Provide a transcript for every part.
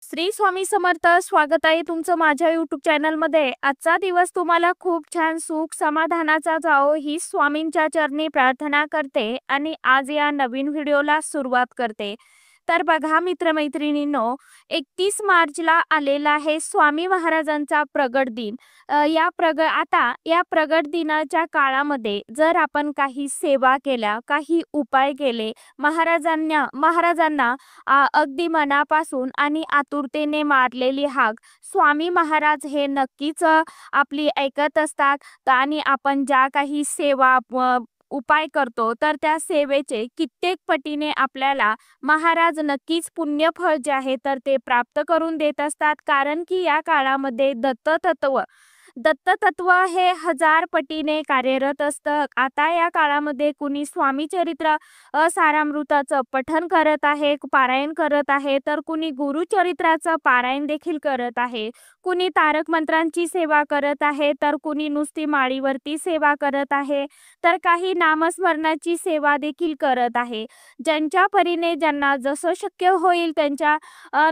श्री स्वामी समर्थ. स्वागत आहे तुमचं माझ्या यूट्यूब चॅनलमध्ये. आजचा दिवस तुम्हाला खूप छान सुख समाधानाचा जावो ही स्वामींच्या चरणी प्रार्थना करते आणि आज या नवीन व्हिडिओला सुरुवात करते. तर बघा मित्रमैत्रिणींनो, 31 मार्चला आलेला आहे स्वामी महाराजांचा प्रगट दिन. या प्रगट दिनाच्या काळामध्ये जर आपण काही सेवा केल्या, काही उपाय केले, महाराजांना अगदी मनापासून आणि आतुरतेने मारलेली हाक स्वामी महाराज हे नक्कीच आपली ऐकत असतात आणि आपण ज्या काही सेवा उपाय करतो तर त्या सेवेचे कित्येक पटीने आपल्याला महाराज नक्कीच पुण्यफळ जे आहे तर ते प्राप्त करून देत असतात. कारण की या काळामध्ये दत्ततत्व हे 1000 पटीने कार्यरत असतं. आता या काळामध्ये कुणी स्वामी चरित्र सारामृताचं पठण करत आहे, पारायण करत आहे, तर कुणी गुरुचरित्राचं पारायण देखील करत आहे, कुणी तारक मंत्रांची सेवा करत आहे, तर कुणी नुसती माळीवरती सेवा करत आहे, तर काही नामस्मरणाची सेवा देखील करत आहे. ज्यांच्या परीने ज्यांना जसं शक्य होईल त्यांच्या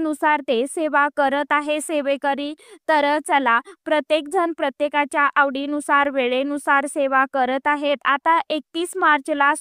नुसार ते सेवा करत आहे सेवेकरी. तर चला, प्रत्येक जण प्रत्येकाच्या आवडीनुसार वेळेनुसार सेवा करत आहेत. आता 31 मार्चला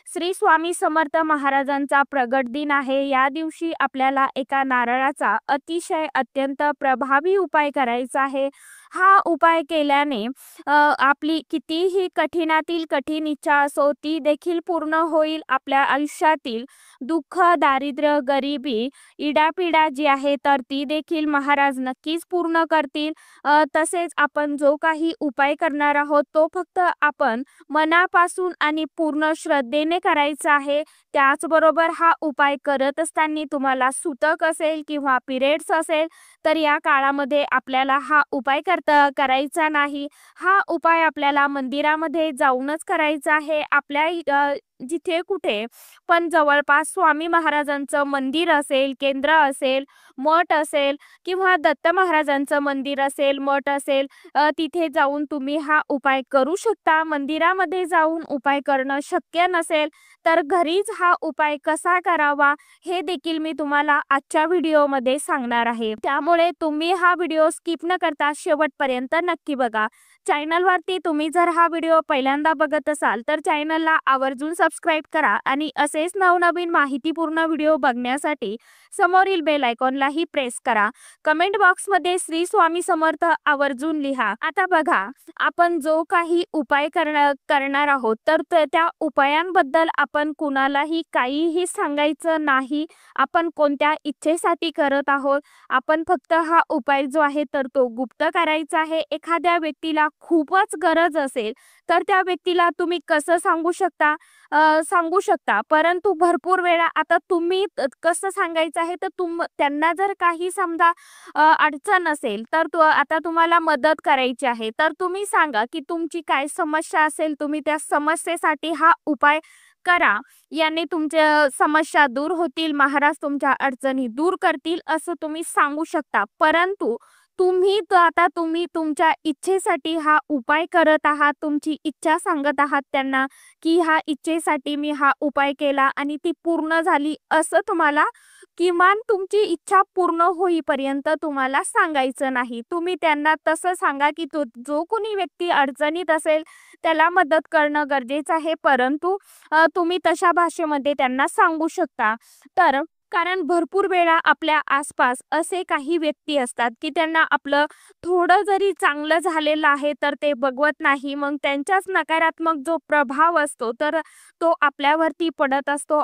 श्री स्वामी समर्थ महाराजांचा प्रगट दिन आहे. या दिवशी आपल्याला एका नारळाचा अतिशय अत्यंत प्रभावी उपाय करायचा आहे. हा उपाय केल्याने आपली कितीही कठीणातील कठीण इच्छा असो ती देखील पूर्ण होईल. आपल्या आयुष्यातील दुःख, दारिद्र्य, गरिबी, इडापिडा जी आहे तर ती देखील महाराज नक्कीच पूर्ण करतील. तसेच आपण जो काही उपाय करणार आहोत तो फक्त आपण मनापासून आणि पूर्ण श्रद्धेने करायचा आहे. त्याचबरोबर हा उपाय करत असताना तुम्हाला सूतक असेल किंवा पिरियड्स असेल तर या काळामध्ये आपल्याला हा उपाय करायचा नाही. हा उपाय आपल्याला मंदिरामध्ये जाऊनच करायचा आहे. आपल्या जिथे कुठे पण जवळपास स्वामी महाराजांचं मंदिर असेल, केंद्र असेल, मठ असेल किंवा दत्त महाराजांचं मंदिर असेल, मठ असेल, तिथे जाऊन तुम्ही हा उपाय करू शकता. मंदिरामध्ये जाऊन उपाय करणं शक्य नसेल तर घरीच हा उपाय कसा करावा हे देखील मी तुम्हाला आजच्या व्हिडिओमध्ये सांगणार आहे. त्यामुळे तुम्ही हा व्हिडिओ स्किप न करता शेवटपर्यंत नक्की बघा. चॅनलवरती तुम्ही जर हा व्हिडिओ पहिल्यांदा बघत असाल तर चॅनलला आवर्जून सबस्क्राईब करा आणि असेच नवनवीन माहितीपूर्ण व्हिडिओ बघण्यासाठी समोरील बेल आयकॉनलाही प्रेस करा. कमेंट बॉक्समध्ये श्री स्वामी समर्थ आवर्जून लिहा. आता बघा, आपण जो काही उपाय करणार आहोत तर त्या उपायांबद्दल आपण कुणालाही काहीही सांगायचं नाही. आपण कोणत्या इच्छेसाठी करत आहोत, आपण फक्त हा उपाय जो आहे तर तो गुप्त करायचा आहे. एखाद्या व्यक्तीला खूपच गरज असेल तर त्या व्यक्तीला तुम्ही कसं सांगू शकता, परंतु भरपूर वेळा आता तुम्ही कसं सांगायचं आहे तर त्यांना जर काही समजा अडचण असेल तर आता तुम्हाला मदत करायची आहे तर तुम्ही सांगा की तुमची काय समस्या असेल, तुम्ही त्या समस्येसाठी हा उपाय करा. याने तुमच्या समस्या दूर होतील, महाराज तुमच्या अडचणी दूर करतील असं तुम्ही सांगू शकता. परंतु तुम्ही तुमच्या इच्छेसाठी हा उपाय करत आहात, तुमची इच्छा सांगत आहात त्यांना की ह्या इच्छेसाठी मी हा उपाय केला आणि ती पूर्ण झाली असं तुम्हाला किमान तुमची इच्छा पूर्ण होईपर्यंत तुम्हाला सांगायचं नाही. तुम्ही त्यांना तसं सांगा की जो कोणी व्यक्ती अडचणीत असेल त्याला मदत करणं गरजेचं आहे, परंतु तुम्ही तशा भाषेमध्ये त्यांना सांगू शकता. कारण भरपूर वेळा आपल्या आसपास असे काही व्यक्ती असतात की त्यांना आपलं थोडं जरी चांगलं झालेलं आहे तर ते बघवत नाही. मग त्यांचाच नकारात्मक जो प्रभाव असतो तर तो आपल्यावरती पडत असतो.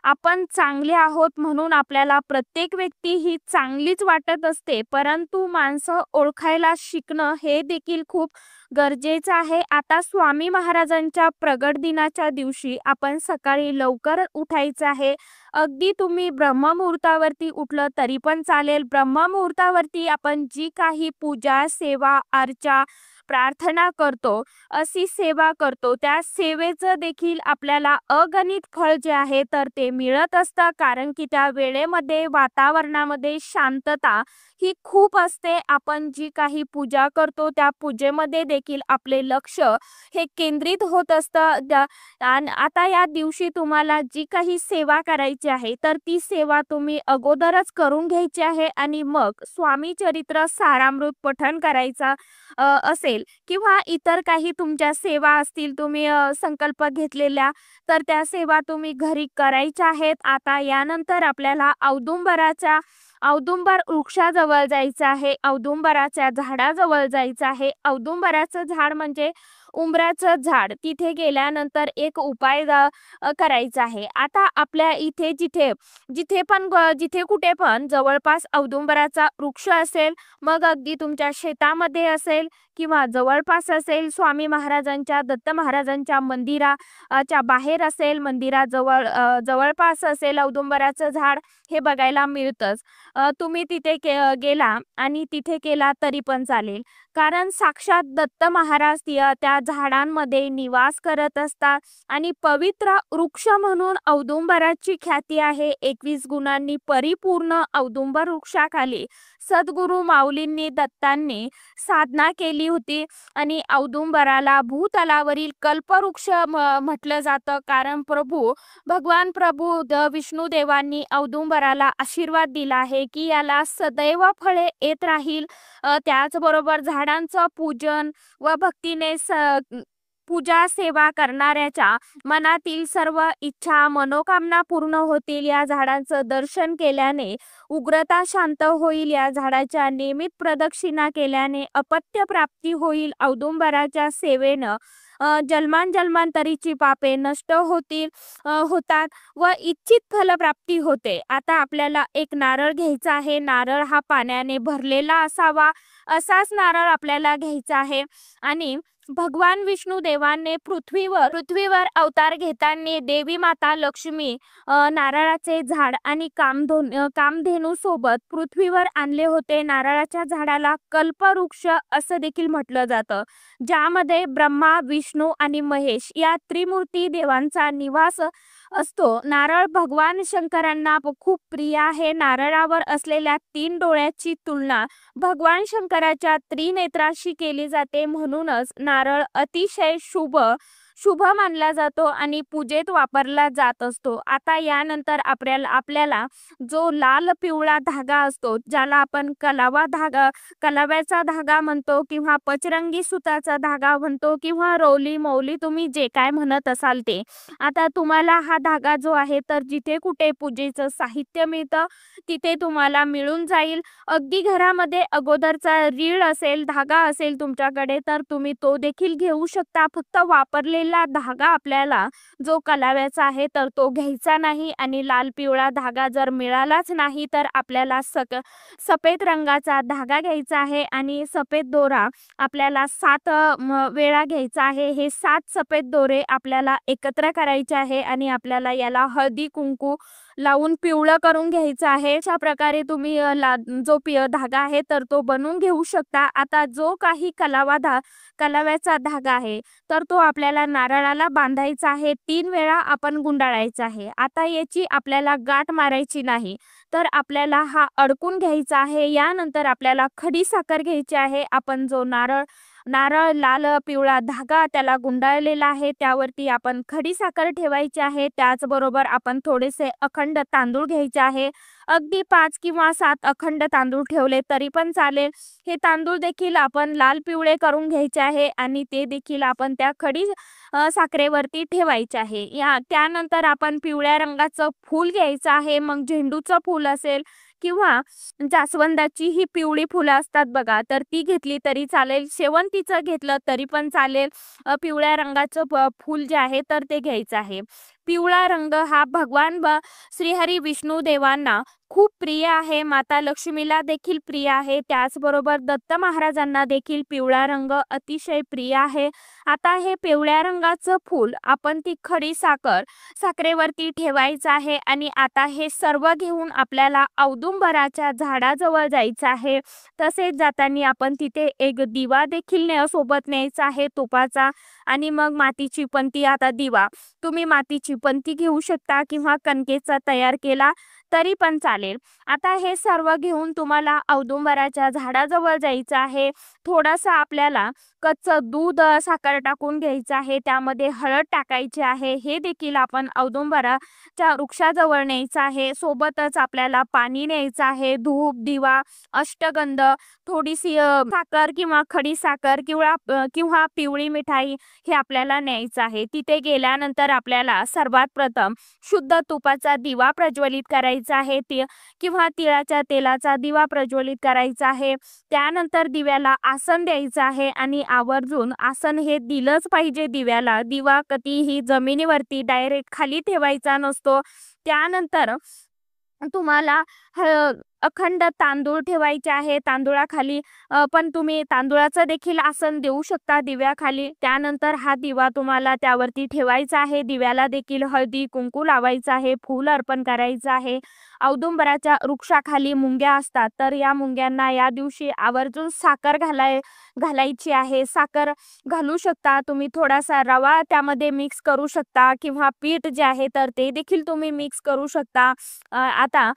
आपण चांगले आहोत म्हणून आपल्याला प्रत्येक व्यक्ती ही चांगलीच वाटत असते, परंतु माणसं ओळखायला शिकणं हे देखील खूप गरजेचं आहे. आता स्वामी महाराजांच्या प्रगट दिनाच्या दिवशी आपण सकाळी लवकर उठायचं आहे. अगदी तुम्ही ब्रह्ममुहूर्तावरती उठलं तरी पण चालेल. ब्रह्ममुहूर्तावरती आपण जी काही पूजा, सेवा, अर्चा प्रार्थना करतो, अशी सेवा करतो, त्या सेवेचं देखील आपल्याला अगणित फळ जे आहे तर ते मिळत असतं. कारण की त्या वेळेमध्ये वातावरणामध्ये शांतता ही खूप असते. आपण जी काही पूजा करतो त्या पूजेमध्ये देखील आपले लक्ष हे केंद्रित होत असतं. आणि आता या दिवशी तुम्हाला जी काही सेवा करायची आहे तर ती सेवा तुम्ही अगोदरच करून घ्यायची आहे आणि मग स्वामी चरित्र सारामृत पठण करायचा असेल किंवा इतर काही तुमच्या सेवा असतील तुम्ही संकल्प घेतलेल्या, तर त्या सेवा तुम्ही घरी करायच्या आहेत. आता यानंतर आपल्याला औदुंबर वृक्षाजवळ जायचं आहे, औदुंबराच्या झाडाजवळ जायचं आहे. औदुंबराचं झाड म्हणजे उंबराचं झाड. तिथे गेल्यानंतर एक उपाय करायचा आहे. आता आपल्या इथे जिथे कुठे पण जवळपास औदुंबराचा वृक्ष असेल, मग अगदी तुमच्या शेतामध्ये असेल किंवा जवळपास असेल, स्वामी महाराजांच्या दत्त महाराजांच्या मंदिराच्या बाहेर असेल, मंदिराजवळ जवळपास असेल औदुंबराचं झाड, हे बघायला मिळतंच. तुम्ही तिथे गेला आणि तिथे केला तरी पण चालेल. कारण साक्षात दत्त महाराज त्या झाडांमध्ये निवास करत असतात आणि पवित्र वृक्ष म्हणून औदुंबराची ख्याती आहे. 21 गुणांनी परिपूर्ण औदुंबर वृक्षाखाली सद्गुरु माऊलींनी दत्तांनी साधना केली होती आणि औदुंबराला भूतलावरील कल्पवृक्ष म्हटलं जातं. कारण भगवान प्रभू विष्णुदेवांनी औदुंबराला आशीर्वाद दिला आहे की याला सदैव फळे येत राहील. त्याचबरोबर झाडांचं पूजन व भक्तीने पूजा सेवा करणाऱ्याच्या मनातील सर्व इच्छा मनोकामना पूर्ण होतील. या झाडांचं दर्शन केल्याने उग्रता शांत होईल. या झाडाच्या नियमित प्रदक्षिणा केल्याने अपत्य प्राप्ती होईल. औदुंबराच्या सेवेनं जन्मांतरीची पापे नष्ट होतात व इच्छित फलप्राप्ती होते. आता आपल्याला एक नारळ घ्यायचा आहे. नारळ हा पाण्याने भरलेला असावा, असाच नारळ आपल्याला घ्यायचा आहे आणि भगवान विष्णू देवाने पृथ्वीवर अवतार घेताना देवी माता लक्ष्मी नारळाचे झाड आणि कामधेनू सोबत पृथ्वीवर आणले होते. नारळाच्या झाडाला कल्पवृक्ष असं देखील म्हटलं जातं, ज्यामध्ये ब्रह्मा विष्णू आणि महेश या त्रिमूर्ती देवांचा निवास असतो. नारळ भगवान शंकरांना खूप प्रिय आहे. नारळावर असलेल्या 3 डोळ्याची तुलना भगवान शंकराच्या त्रिनेत्राशी केली जाते. म्हणूनच नारळ अतिशय शुभ मानला जातो आणि पूजेत वापरला जात असतो. आता यानंतर आपल्याला जो लाल पिवळा धागा असतो, ज्याला आपण कलाव्याचा धागा म्हणतो किंवा पचरंगी सुताचा धागा म्हणतो किंवा रोली मौली, तुम्ही जे काय म्हणत असाल ते. आता तुम्हाला हा धागा जो आहे तर जिथे कुठे पूजेचं साहित्य मिळतं तिथे तुम्हाला मिळून जाईल. अगदी घरामध्ये अगोदरचा रीळ असेल, धागा असेल तुमच्याकडे तर तुम्ही तो देखील घेऊ शकता. फक्त वापरलेला धागा आपल्याला जो कलाव्याचा आहे तर तो घ्यायचा नाही आणि लाल पिवळा धागा जर मिळालाच नाही तर आपल्याला सफेद रंगाचा धागा घ्यायचा आहे आणि सफेद दोरा आपल्याला 7 वेळा घ्यायचा आहे. हे 7 सफेद दोरे आपल्याला एकत्र करायचे आहे आणि आपल्याला याला हळदी कुंकू लावून पिवळं करून घ्यायचं आहे. अशा प्रकारे तुम्ही जो धागा आहे तर तो बनवून घेऊ शकता. आता जो काही कलाव्याचा धागा आहे तर तो आपल्याला नारळाला बांधायचा आहे. 3 वेळा आपण गुंडाळायचा आहे. आता याची आपल्याला गाठ मारायची नाही, तर आपल्याला हा अडकून घ्यायचा आहे. यानंतर आपल्याला खडी साखर घ्यायची आहे. आपण जो नारळ लाल पिवळा धागा त्याला गुंडाळलेला आहे त्यावरती आपण खडी साखर ठेवायची आहे. त्याचबरोबर आपण थोडेसे अखंड तांदूळ घ्यायचे आहे. अगदी 5 किंवा 7 अखंड तांदूळ ठेवले तरी पण चालेल. हे तांदूळ देखील आपण लाल पिवळे करून घ्यायचे आहे आणि ते देखील आपण त्या खडी साखरेवरती ठेवायचे आहे. त्यानंतर आपण पिवळ्या रंगाचं फूल घ्यायचं आहे. मग झेंडूचं फूल असेल किंवा जास्वंदाची ही पिवळी फुलं असतात बघा, तर ती घेतली तरी चालेल. शेवंतीचं घेतलं तरी पण चालेल. पिवळ्या रंगाचं फूल जे आहे तर ते घ्यायचं आहे. पिवळा रंग हा भगवान श्रीहरी विष्णू देवांना खूप प्रिय आहे. माता लक्ष्मीला देखील प्रिय आहे. त्याचबरोबर दत्त महाराजांना देखील पिवळा रंग अतिशय प्रिय आहे. आता हे पिवळ्या रंगाचं फूल आपण ती खडी साखरेवरती ठेवायचं आहे आणि आता हे सर्व घेऊन आपल्याला औदुंबराच्या झाडाजवळ जायचं आहे. तसेच जाताना आपण तिथे एक दिवा देखील सोबत न्यायचा आहे तुपाचा आणि मग मातीची पंती. आता दिवा तुम्ही मातीची पंती घेऊ शकता किंवा कणकेचा तयार केला तरी पण चालेल. आता हे सर्व घेऊन तुम्हाला औदुंबराच्या झाडाजवळ जायचं आहे. थोडंसं आपल्याला कच्चं दूध साखर टाकून घ्यायचं आहे. त्यामध्ये हळद टाकायची आहे. हे देखील आपण औदुंबराच्या वृक्षाजवळ न्यायचं आहे. सोबतच आपल्याला पाणी न्यायचं आहे. धूप, दिवा, अष्टगंध, थोडीशी साखर किंवा खडी साखर किंवा पिवळी मिठाई हे आपल्याला न्यायचं आहे. तिथे गेल्यानंतर आपल्याला सर्वात प्रथम शुद्ध तुपाचा दिवा प्रज्वलित करायचा आहे किंवा तिळाच्या तेलाचा दिवा प्रज्वलित करायचा आहे. त्यानंतर दिव्याला आसन द्यायचं आहे आणि आवर्जून आसन हे दिलंच पाहिजे दिव्याला. दिवा कधीही जमिनीवरती डायरेक्ट खाली ठेवायचा नसतो. त्यानंतर तुम्हाला अखंड तांदूळ ठेवायचे आहे. तांदूळाखाली पण तुम्ही तांदूळाचं देखील आसन देऊ शकता दिव्याखाली. त्यानंतर हा दिवा तुम्हाला त्यावरती ठेवायचा आहे. दिव्याला देखील हळदी कुंकू लावायचं आहे. फूल अर्पण करायचं आहे. औदुंबराच्या वृक्षाखाली मुंग्या असतात तर या मुंग्यांना या दिवशी आवर्जून साखर घालायची आहे. साखर घालू शकता तुम्ही. थोडासा रवा त्यामध्ये मिक्स करू शकता किंवा पीठ जे आहे तर ते देखील तुम्ही मिक्स करू शकता. आता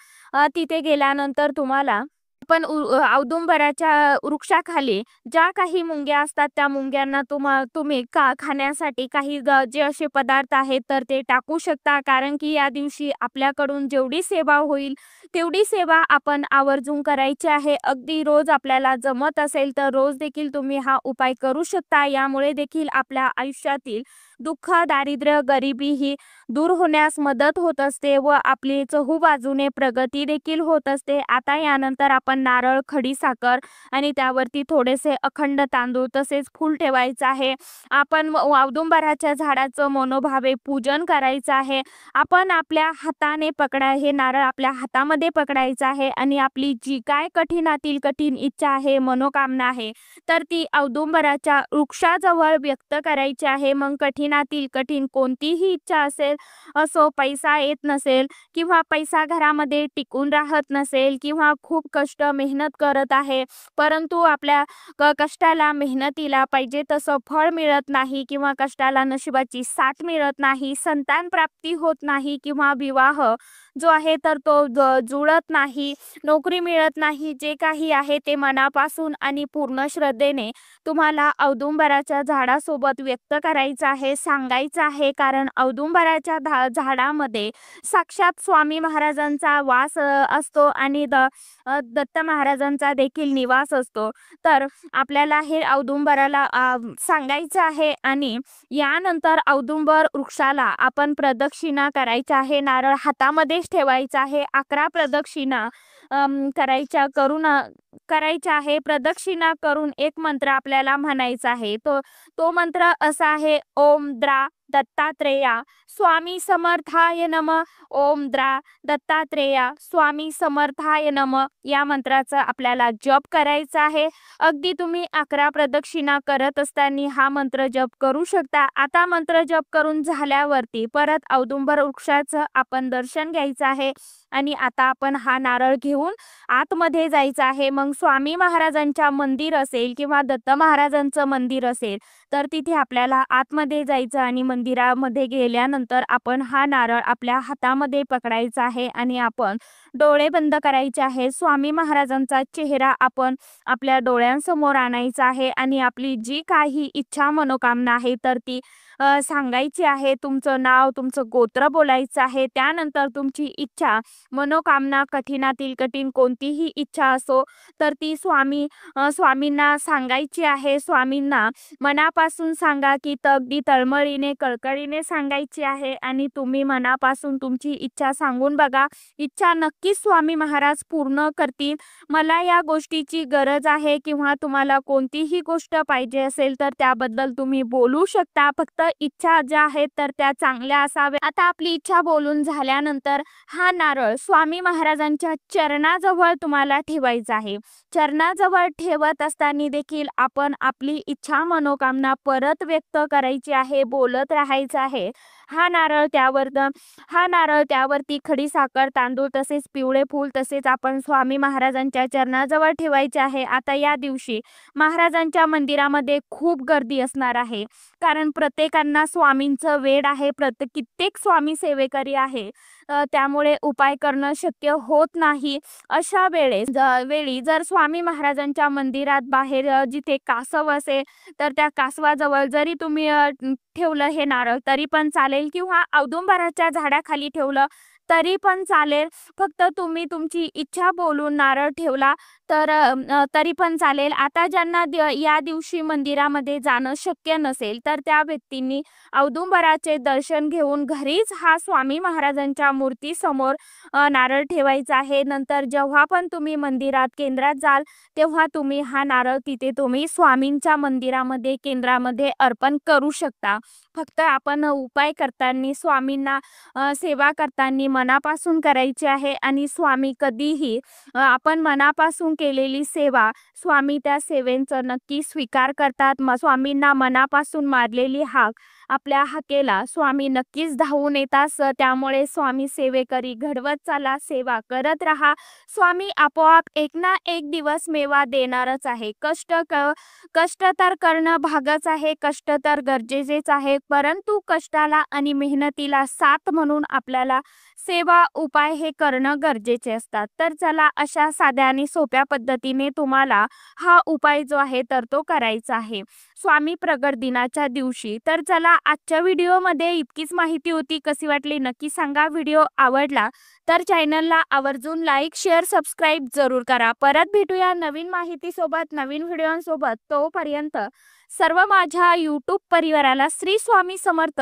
तिथे गेल्यानंतर तुम्हाला पण औदुंबराच्या वृक्षाखाली ज्या काही मुंग्या असतात त्या मुंग्यांना तुम्ही खाण्यासाठी काही जे असे पदार्थ आहेत तर ते टाकू शकता. कारण की या दिवशी आपल्याकडून जेवढी सेवा होईल तेवढी सेवा आपण आवर्जून करायची आहे. अगदी रोज आपल्याला जमत असेल तर रोज देखील तुम्ही हा उपाय करू शकता. यामुळे देखील आपल्या आयुष्यातील दुःख, दारिद्र्य, गरिबी ही दूर होण्यास मदत होत असते व आपली चहूबाजूने प्रगती देखील होत असते. आता यानंतर आपण नारळ, खडी साखर आणि त्यावरती थोडेसे अखंड तांदूळ तसेच फूल ठेवायचं आहे. आपण औदुंबराच्या झाडाचं मनोभावे पूजन करायचं आहे. आपण आपल्या हाताने हे नारळ आपल्या हातामध्ये पकडायचं आहे आणि आपली जी काय कठीणातील कठीण इच्छा आहे, मनोकामना आहे तर ती औदुंबराच्या वृक्षाजवळ व्यक्त करायची आहे. मग कठीणातील कठीण कोणतीही इच्छा असेल असो, पैसा येत नसेल किंवा पैसा घरामध्ये टिकून राहत नसेल किंवा खूप कष्ट मेहनत करत आहे परंतु आपल्या कष्टाला मेहनतीला पाहिजे तसं फळ मिळत नाही किंवा कष्टाला नशिबाची साथ मिळत नाही, संतान प्राप्ती होत नाही किंवा विवाह जो आहे तर तो जुळत नाही, नोकरी मिळत नाही, जे काही आहे ते मनापासून आणि पूर्ण श्रद्धेने तुम्हाला औदुंबराच्या झाडासोबत व्यक्त करायचं आहे, सांगायचं आहे. कारण औदुंबराच्या झाडामध्ये साक्षात स्वामी महाराजांचा वास असतो आणि दत्त महाराजांचा देखील निवास असतो. तर आपल्याला हे औदुंबराला सांगायचं आहे आणि यानंतर औदुंबर वृक्षाला आपण प्रदक्षिणा करायच्या आहे. नारळ हातामध्येच ठेवायचा आहे. 11 प्रदक्षिणा करायच्या आहे. प्रदक्षिणा करून एक मंत्र आपल्याला म्हणायचा आहे. तो मंत्र असा आहे, ओम द्रा दत्तात्रेया स्वामी समर्थाय नम. ओम द्रा दत्तात्रेया स्वामी समर्थाय नम या मंत्राचा आपल्याला जप करायचा आहे. अगदी तुम्ही 11 प्रदक्षिणा करत असताना हा मंत्र जप करू शकता. आता मंत्र जप करून झाल्यावरती परत औदुंबर वृक्षाचं आपण दर्शन घ्यायचं आहे आणि आता आपण हा नारळ घेऊन आतमध्ये जायचं आहे. मग स्वामी महाराजांच्या मंदिर असेल किंवा दत्त महाराजांचं मंदिर असेल तर तिथे आपल्याला आतमध्ये जायचं आणि मंदिरामध्ये गेल्यानंतर आपण हा नारळ आपल्या हातामध्ये पकडायचा आहे आणि आपण डोळे बंद करायचे आहे. स्वामी महाराजांचा चेहरा आपण आपल्या डोळ्यांसमोर आणायचा आहे आणि आपली जी काही इच्छा मनोकामना आहे तर ती सांगायची आहे. तुमचं नाव, तुमचं गोत्र बोलायचं आहे. त्यानंतर तुमची इच्छा मनोकामना कठीणातील कठीण कोणतीही इच्छा असो तर ती स्वामींना सांगायची आहे. स्वामींना मनापासून सांगा की अगदी तळमळीने कळकळीने सांगायची आहे आणि तुम्ही मनापासून तुमची इच्छा सांगून बघा. इच्छा नक्कीच स्वामी महाराज पूर्ण करतील. मला या गोष्टीची गरज आहे किंवा तुम्हाला कोणतीही गोष्ट पाहिजे असेल तर त्याबद्दल तुम्ही बोलू शकता. फक्त इच्छा ज्या आहेत तर त्या चांगल्या असाव्या. आता आपली इच्छा बोलून झाल्यानंतर हा नारळ स्वामी महाराजांच्या चरणाजवळ तुम्हाला ठेवायचा आहे. चरणाजवळ ठेवत असताना देखील आपण आपली इच्छा मनोकामना परत व्यक्त करायची आहे, बोलत राहायचं आहे. हा नारळ त्यावरती खडी साखर, तांदूळ तसेच पिवळे फूल तसेच आपण स्वामी महाराजांच्या चरणाजवळ ठेवायचे आहे. आता या दिवशी महाराजांच्या मंदिरामध्ये खूप गर्दी असणार आहे, कारण प्रत्येकांना स्वामींचं वेड आहे. कित्येक स्वामी सेवेकरी आहे, त्यामुळे उपाय करणं शक्य होत नाही. अशा वेळी जर स्वामी महाराजांच्या मंदिरात बाहेर जिथे कासव असेल तर त्या कासवाजवळ जरी तुम्ही ठेवलं हे नारळ तरी पण चालेल किंवा औदुंबराच्या झाडाखाली ठेवलं तरी पण चालेल. फक्त तुम्ही तुमची इच्छा बोलून नारळ ठेवला तर तरी पण चालेल. आता ज्यांना या दिवशी मंदिरामध्ये जाणं शक्य नसेल तर त्या व्यक्तींनी औदुंबराचे दर्शन घेऊन घरीच हा स्वामी महाराजांच्या मूर्तीसमोर नारळ ठेवायचा आहे. नंतर जेव्हा पण तुम्ही मंदिरात केंद्रात जाल तेव्हा तुम्ही हा नारळ तिथे तुम्ही स्वामींच्या मंदिरामध्ये केंद्रामध्ये अर्पण करू शकता. फक्त आपण उपाय करताना स्वामींना सेवा करताना मनापासून करायची आहे आणि स्वामी कधीही आपण मनापासून केलेली सेवा स्वामी त्या सेवेचा नक्की स्वीकार करतात. स्वामींना मनापासून मारलेली हाक आपल्या हाकेला स्वामी नक्कीच धावून येतात. त्यामुळे स्वामी सेवेकरी घडवत चला, सेवा करत राहा. स्वामी आपोआप एक ना एक दिवस मेवा देणारच आहे. कष्ट तर करणं भागच आहे, कष्ट तर गरजेचेच आहे, परंतु कष्टाला आणि मेहनतीला साथ म्हणून आपल्याला सेवा उपाय हे करणं गरजेचे असतात. तर चला अशा साध्या आणि सोप्या पद्धतीने तुम्हाला हा उपाय जो आहे तर तो करायचा आहे स्वामी प्रगट दिनाच्या दिवशी. तर चला आजच्या व्हिडिओमध्ये इतकीच माहिती होती. कशी वाटली नक्की सांगा. व्हिडिओ आवडला तर चॅनलला आवर्जून लाईक, शेअर, सबस्क्राईब जरूर करा. परत भेटूया नवीन माहितीसोबत, नवीन व्हिडिओसोबत. तोपर्यंत सर्व माझ्या यूट्यूब परिवाराला श्री स्वामी समर्थ.